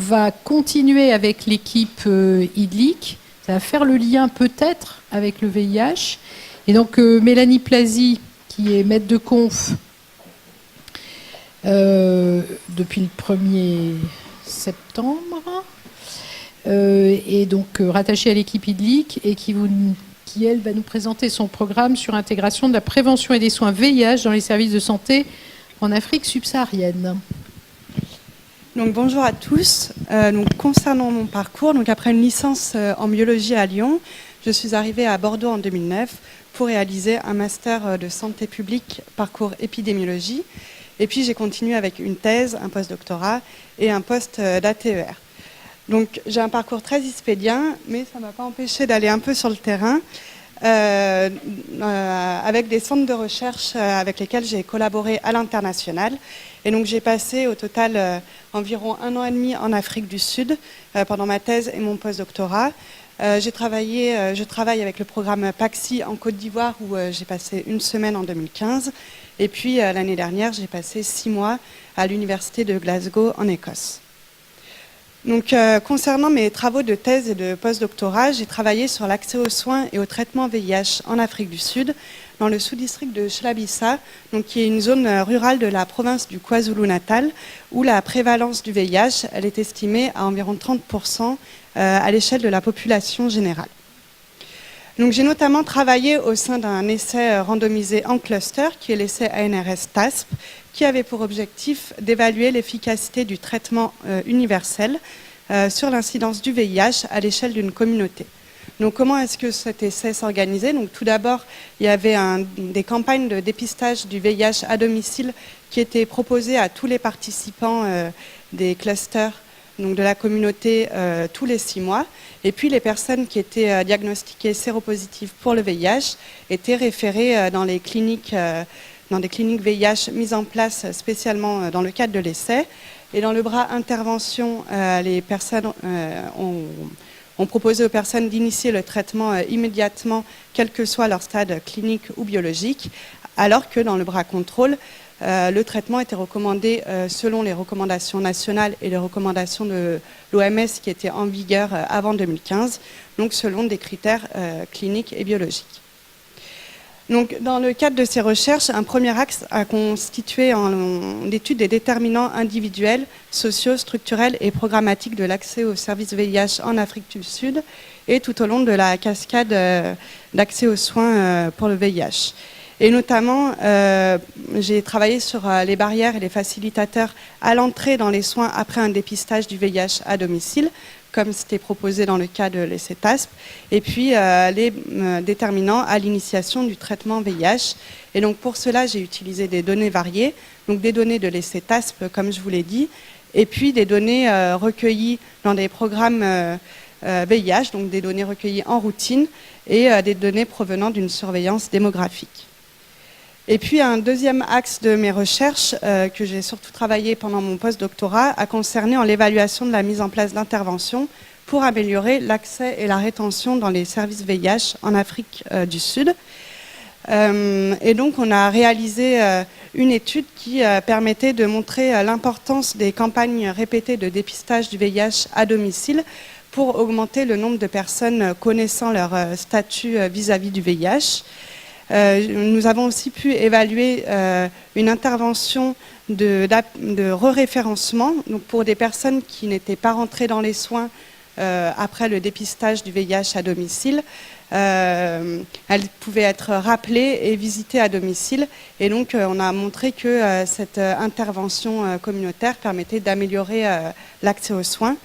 va continuer avec l'équipe IDLIC. Ça va faire le lien peut-être avec le VIH. Et donc Mélanie Plazy, qui est maître de conf depuis le 1er septembre, et donc rattachée à l'équipe IDLIC, et qui, elle, va nous présenter son programme sur l'intégration de la prévention et des soins VIH dans les services de santé en Afrique subsaharienne. Donc, bonjour à tous. Donc, concernant mon parcours, donc après une licence en biologie à Lyon, je suis arrivée à Bordeaux en 2009 pour réaliser un master de santé publique, parcours épidémiologie. Et puis j'ai continué avec une thèse, un post-doctorat et un poste d'ATER. Donc j'ai un parcours très hispédien, mais ça ne m'a pas empêché d'aller un peu sur le terrain avec des centres de recherche avec lesquels j'ai collaboré à l'international. Et donc j'ai passé au total environ 1 an et demi en Afrique du Sud pendant ma thèse et mon post-doctorat. Je travaille avec le programme PAXI en Côte d'Ivoire où j'ai passé 1 semaine en 2015. Et puis l'année dernière, j'ai passé 6 mois à l'université de Glasgow en Écosse. Donc, concernant mes travaux de thèse et de post-doctorat, j'ai travaillé sur l'accès aux soins et au traitement VIH en Afrique du Sud, dans le sous-district de Chlabissa, donc qui est une zone rurale de la province du KwaZulu-Natal, où la prévalence du VIH, elle est estimée à environ 30% à l'échelle de la population générale. Donc, j'ai notamment travaillé au sein d'un essai randomisé en cluster, qui est l'essai ANRS-TASP, qui avait pour objectif d'évaluer l'efficacité du traitement universel sur l'incidence du VIH à l'échelle d'une communauté. Donc, comment est-ce que cet essai s'organisait? Donc, tout d'abord, il y avait des campagnes de dépistage du VIH à domicile qui étaient proposées à tous les participants des clusters, donc de la communauté, tous les 6 mois. Et puis, les personnes qui étaient diagnostiquées séropositives pour le VIH étaient référées dans des cliniques VIH mises en place spécialement dans le cadre de l'essai. Et dans le bras intervention, les personnes ont proposé aux personnes d'initier le traitement immédiatement, quel que soit leur stade clinique ou biologique, alors que dans le bras contrôle, le traitement était recommandé selon les recommandations nationales et les recommandations de l'OMS qui étaient en vigueur avant 2015, donc selon des critères cliniques et biologiques. Donc, dans le cadre de ces recherches, un premier axe a constitué l'étude des déterminants individuels, sociaux, structurels et programmatiques de l'accès aux services VIH en Afrique du Sud et tout au long de la cascade d'accès aux soins pour le VIH. Et notamment, j'ai travaillé sur les barrières et les facilitateurs à l'entrée dans les soins après un dépistage du VIH à domicile, comme c'était proposé dans le cas de l'essai TASP, et puis les déterminants à l'initiation du traitement VIH. Et donc pour cela, j'ai utilisé des données variées, donc des données de l'essai TASP, comme je vous l'ai dit, et puis des données recueillies dans des programmes VIH, donc des données recueillies en routine, et des données provenant d'une surveillance démographique. Et puis un deuxième axe de mes recherches, que j'ai surtout travaillé pendant mon post-doctorat, a concerné l'évaluation de la mise en place d'interventions pour améliorer l'accès et la rétention dans les services VIH en Afrique du Sud. Et donc on a réalisé une étude qui permettait de montrer l'importance des campagnes répétées de dépistage du VIH à domicile pour augmenter le nombre de personnes connaissant leur statut vis-à-vis du VIH. Nous avons aussi pu évaluer une intervention de re-référencement, donc pour des personnes qui n'étaient pas rentrées dans les soins après le dépistage du VIH à domicile. Elles pouvaient être rappelées et visitées à domicile. Et donc, on a montré que cette intervention communautaire permettait d'améliorer l'accès aux soins.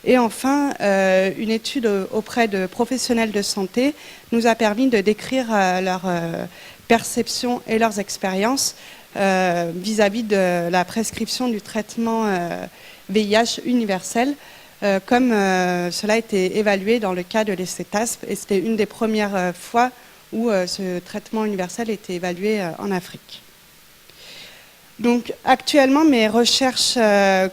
Et enfin, une étude auprès de professionnels de santé nous a permis de décrire leur perception et leurs expériences vis-à-vis de la prescription du traitement VIH universel, comme cela a été évalué dans le cas de l'essai TASP. Et c'était une des premières fois où ce traitement universel était évalué en Afrique. Donc, actuellement, mes recherches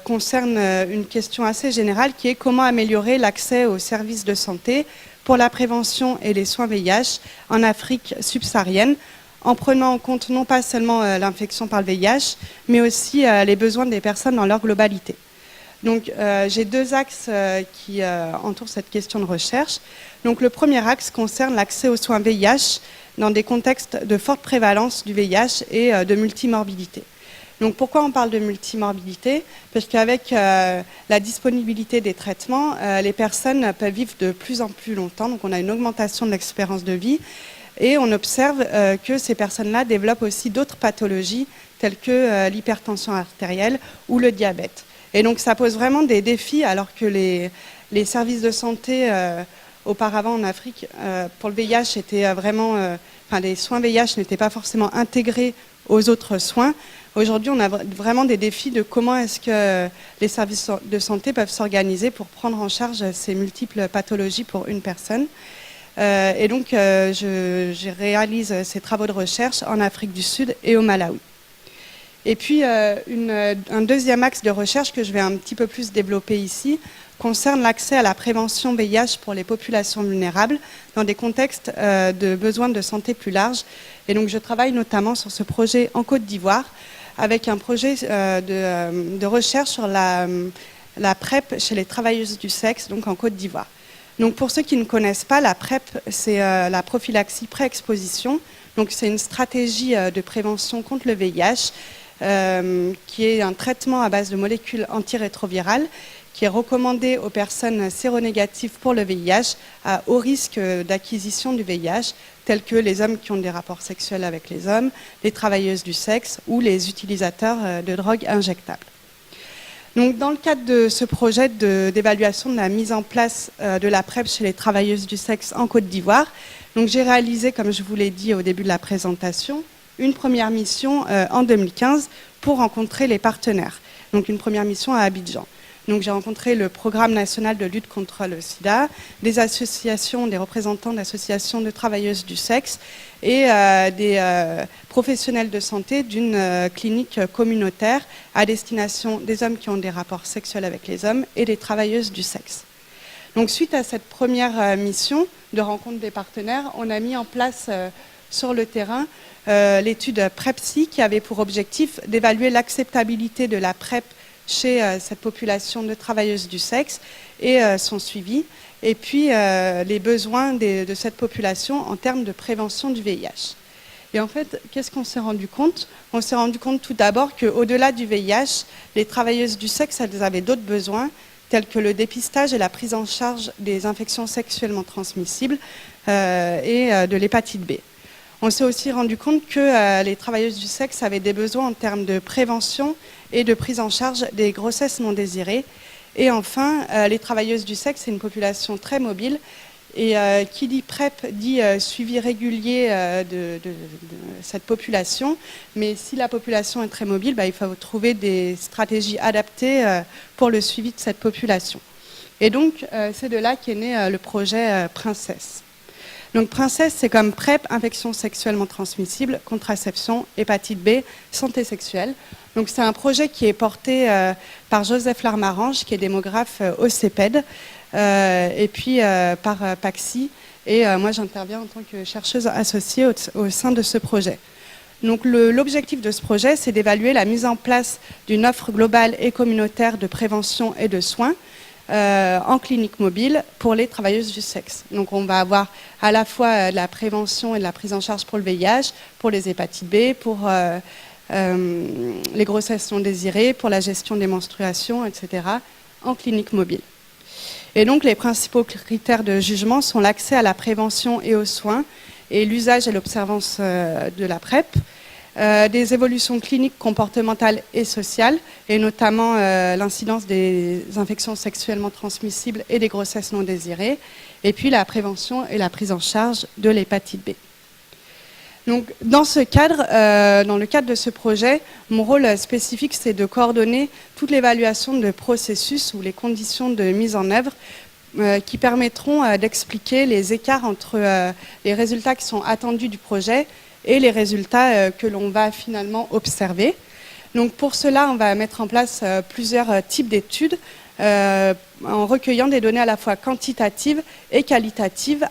concernent une question assez générale qui est comment améliorer l'accès aux services de santé pour la prévention et les soins VIH en Afrique subsaharienne, en prenant en compte non pas seulement l'infection par le VIH, mais aussi les besoins des personnes dans leur globalité. Donc j'ai deux axes qui entourent cette question de recherche. Donc le premier axe concerne l'accès aux soins VIH dans des contextes de forte prévalence du VIH et de multimorbidité. Donc pourquoi on parle de multimorbidité? Parce qu'avec la disponibilité des traitements, les personnes peuvent vivre de plus en plus longtemps. Donc on a une augmentation de l'espérance de vie et on observe que ces personnes-là développent aussi d'autres pathologies telles que l'hypertension artérielle ou le diabète. Et donc ça pose vraiment des défis alors que les services de santé auparavant en Afrique pour le VIH étaient vraiment... les soins VIH n'étaient pas forcément intégrés aux autres soins. Aujourd'hui, on a vraiment des défis de comment est-ce que les services de santé peuvent s'organiser pour prendre en charge ces multiples pathologies pour une personne. Et donc, je réalise ces travaux de recherche en Afrique du Sud et au Malawi. Et puis, un deuxième axe de recherche que je vais un petit peu plus développer ici concerne l'accès à la prévention VIH pour les populations vulnérables dans des contextes de besoins de santé plus larges. Et donc, je travaille notamment sur ce projet en Côte d'Ivoire avec un projet de recherche sur la PrEP chez les travailleuses du sexe, donc en Côte d'Ivoire. Donc, pour ceux qui ne connaissent pas, la PrEP, c'est la prophylaxie pré-exposition. Donc, c'est une stratégie de prévention contre le VIH qui est un traitement à base de molécules antirétrovirales qui est recommandé aux personnes séronégatives pour le VIH à haut risque d'acquisition du VIH, tels que les hommes qui ont des rapports sexuels avec les hommes, les travailleuses du sexe ou les utilisateurs de drogues injectables. Donc, dans le cadre de ce projet d'évaluation de la mise en place de la PrEP chez les travailleuses du sexe en Côte d'Ivoire, j'ai réalisé, comme je vous l'ai dit au début de la présentation, une première mission en 2015 pour rencontrer les partenaires. Donc, une première mission à Abidjan. Donc, j'ai rencontré le Programme national de lutte contre le sida, des associations, des représentants d'associations de travailleuses du sexe et des professionnels de santé d'une clinique communautaire à destination des hommes qui ont des rapports sexuels avec les hommes et des travailleuses du sexe. Donc, suite à cette première mission de rencontre des partenaires, on a mis en place sur le terrain l'étude PrEPSI qui avait pour objectif d'évaluer l'acceptabilité de la PrEP chez cette population de travailleuses du sexe et son suivi, et puis les besoins de cette population en termes de prévention du VIH. Et en fait, qu'est-ce qu'on s'est rendu compte? On s'est rendu compte tout d'abord qu'au-delà du VIH, les travailleuses du sexe, elles avaient d'autres besoins, tels que le dépistage et la prise en charge des infections sexuellement transmissibles et de l'hépatite B. On s'est aussi rendu compte que les travailleuses du sexe avaient des besoins en termes de prévention et de prise en charge des grossesses non désirées. Et enfin, les travailleuses du sexe, c'est une population très mobile. Et qui dit PrEP dit suivi régulier de cette population. Mais si la population est très mobile, il faut trouver des stratégies adaptées pour le suivi de cette population. Et donc, c'est de là qu'est né le projet Princesse. Donc Princesse, c'est comme PrEP, infection sexuellement transmissible, contraception, hépatite B, santé sexuelle. Donc c'est un projet qui est porté par Joseph Larmarange, qui est démographe au CEPED, et puis par Paxi. Et moi, j'interviens en tant que chercheuse associée au sein de ce projet. Donc l'objectif de ce projet, c'est d'évaluer la mise en place d'une offre globale et communautaire de prévention et de soins en clinique mobile pour les travailleuses du sexe. Donc on va avoir à la fois de la prévention et de la prise en charge pour le VIH, pour les hépatites B, pour les grossesses non désirées, pour la gestion des menstruations, etc., en clinique mobile. Et donc les principaux critères de jugement sont l'accès à la prévention et aux soins et l'usage et l'observance de la PrEP, des évolutions cliniques, comportementales et sociales, et notamment l'incidence des infections sexuellement transmissibles et des grossesses non désirées, et puis la prévention et la prise en charge de l'hépatite B. Donc, dans le cadre de ce projet, mon rôle spécifique, c'est de coordonner toute l'évaluation de processus ou les conditions de mise en œuvre qui permettront d'expliquer les écarts entre les résultats qui sont attendus du projet et les résultats que l'on va finalement observer. Donc pour cela, on va mettre en place plusieurs types d'études en recueillant des données à la fois quantitatives et qualitatives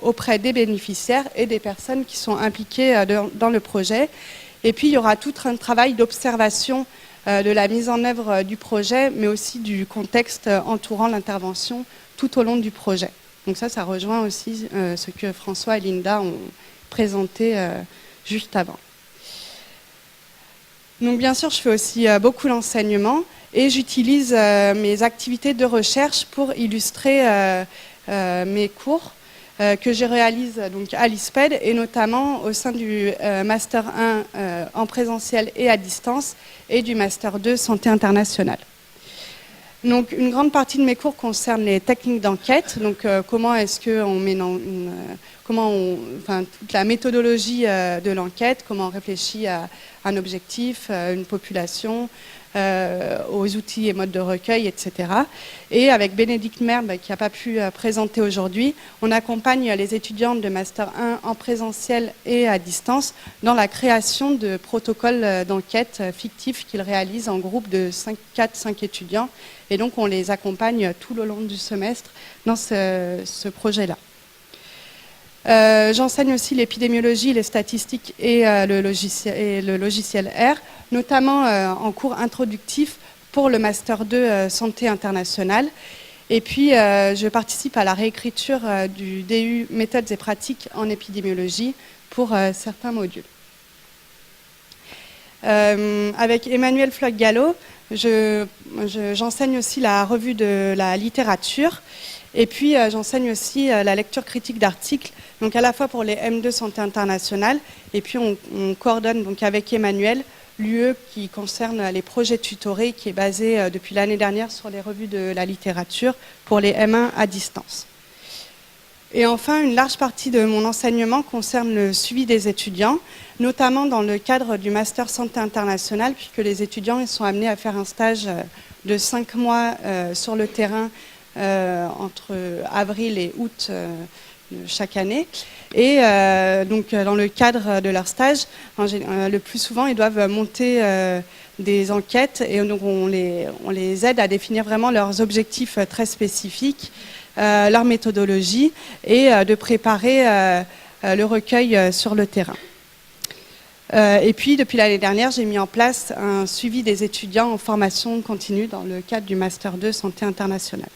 auprès des bénéficiaires et des personnes qui sont impliquées dans le projet. Et puis il y aura tout un travail d'observation de la mise en œuvre du projet, mais aussi du contexte entourant l'intervention tout au long du projet. Donc ça rejoint aussi ce que François et Linda ont présenté juste avant. Donc bien sûr, je fais aussi beaucoup l'enseignement et j'utilise mes activités de recherche pour illustrer mes cours que je réalise donc à l'ISPED et notamment au sein du Master 1 en présentiel et à distance et du Master 2 Santé internationale. Donc une grande partie de mes cours concerne les techniques d'enquête, donc comment est-ce qu'on met toute la méthodologie de l'enquête, comment on réfléchit à un objectif, une population, aux outils et modes de recueil, etc. Et avec Bénédicte Merle, qui n'a pas pu présenter aujourd'hui, on accompagne les étudiants de Master 1 en présentiel et à distance dans la création de protocoles d'enquête fictifs qu'ils réalisent en groupe de 4-5 étudiants. Et donc on les accompagne tout le long du semestre dans ce projet-là. J'enseigne aussi l'épidémiologie, les statistiques et le logiciel R, notamment en cours introductif pour le Master 2 Santé internationale. Et puis, je participe à la réécriture du DU Méthodes et pratiques en épidémiologie pour certains modules. Avec Emmanuel Floch-Gallo, j'enseigne aussi la revue de la littérature. Et puis, j'enseigne aussi la lecture critique d'articles, donc à la fois pour les M2 Santé internationale, et puis on coordonne donc avec Emmanuel l'UE qui concerne les projets tutorés, qui est basé depuis l'année dernière sur les revues de la littérature pour les M1 à distance. Et enfin, une large partie de mon enseignement concerne le suivi des étudiants, notamment dans le cadre du Master Santé internationale, puisque les étudiants ils sont amenés à faire un stage de 5 mois sur le terrain entre avril et août chaque année. Et donc dans le cadre de leur stage, le plus souvent, ils doivent monter des enquêtes et donc on les aide à définir vraiment leurs objectifs très spécifiques, leur méthodologie et de préparer le recueil sur le terrain. Et puis, depuis l'année dernière, j'ai mis en place un suivi des étudiants en formation continue dans le cadre du Master 2 Santé internationale.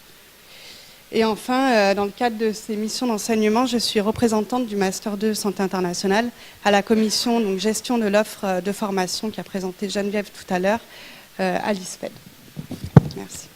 Et enfin, dans le cadre de ces missions d'enseignement, je suis représentante du Master 2 Santé internationale à la commission donc, gestion de l'offre de formation qu'a présenté Geneviève tout à l'heure à l'ISPED. Merci.